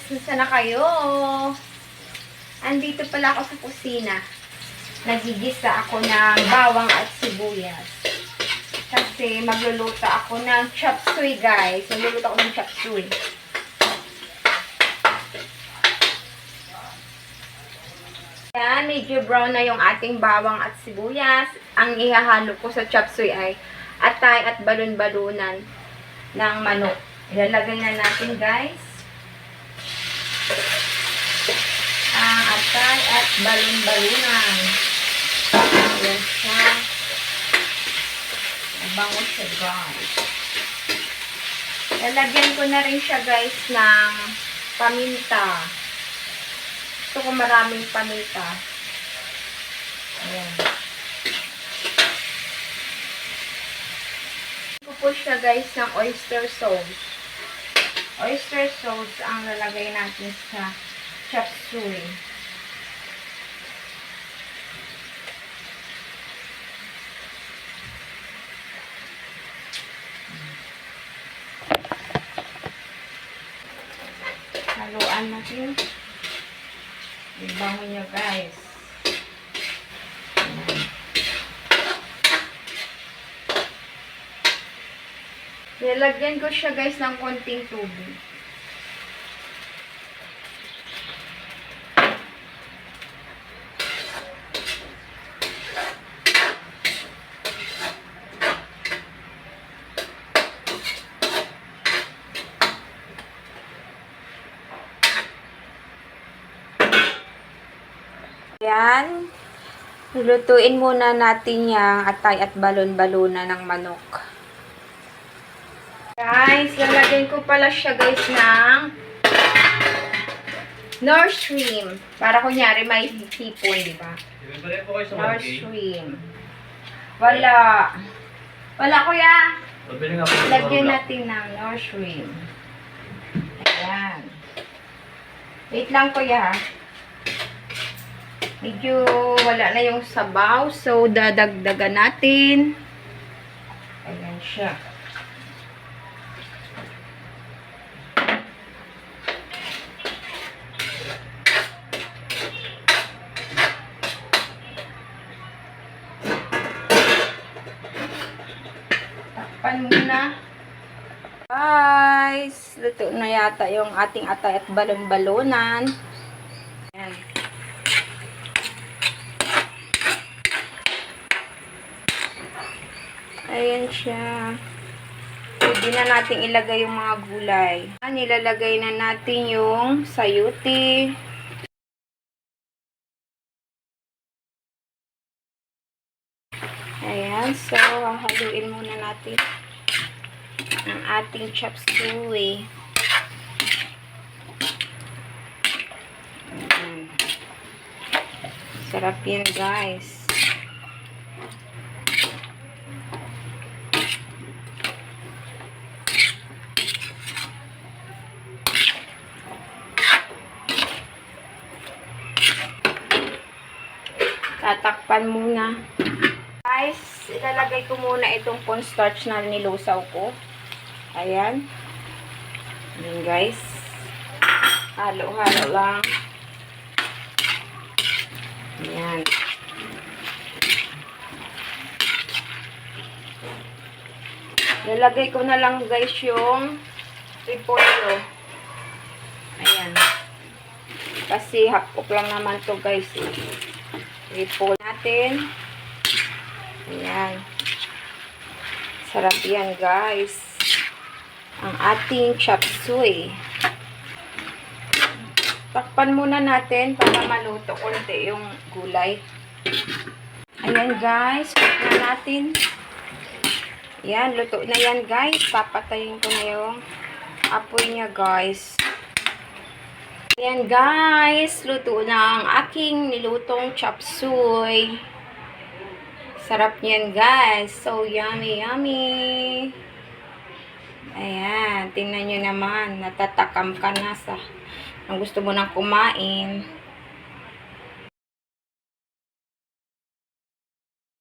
Nasaan na kayo? Andito pala ako sa kusina. Nagigisa ako ng bawang at sibuyas. Kasi magluluto ako ng chop suey, guys. Magluluto ako ng chop suey. Yan, medyo brown na yung ating bawang at sibuyas. Ang ihahalo ko sa chop suey ay atay at balon-balunan ng manok. Ilalagay na natin, guys, ang atay at balon-balunan. Ayan siya. Mabango siya, guys. Lalagyan ko na rin siya, guys, ng paminta. Gusto ko maraming paminta. Ayan. Ito po siya, guys, ng oyster sauce. Oyster sauce ang lalagay natin sa chop suey. Haluan natin. Ibango niya, guys. Nilagyan ko siya, guys, ng konting tubig. Yan. Lulutuin muna natin yung atay at balon-baluna ng manok. Guys, lalagyan ko pala siya, guys, ng Knorr shrimp. Para kunyari may hipon, di ba? Knorr shrimp. Wala. Wala, kuya. Lagyan natin ng Knorr shrimp. Ayan. Wait lang, kuya. Medyo wala na yung sabaw. So, dadagdagan natin. Ayan siya. Takpan muna. Guys, luto na yata yung ating atay at balon-balonan. Ayan. Ayan siya. Pwede na natin ilagay yung mga gulay. Nilalagay na natin yung sayuti. Ayan. So, haluin muna natin ang ating chop suey. Ayan. Sarap yan, guys. Tatakpan muna. Guys, ilalagay ko muna itong cornstarch na nilusaw ko. Ayan. Ayan, guys. Halo-halo lang. Ayan. Ilalagay ko na lang, guys, yung repolyo. Ayan. Kasi half cook lang naman to, guys. Repolyo natin. Ayan. Sarap yan, guys. Ang ating chop suey. Takpan muna natin para maluto konti yung gulay. Ayan, guys. Cook na natin. Ayan, luto na yan, guys. Papatayin ko na yung apoy niya, guys. Ayan, guys. Luto na ang aking nilutong chop suey. Sarap niyan, guys. So, yummy, yummy. Ayan. Tingnan nyo naman. Natatakam ka na sa ang gusto mo nang kumain.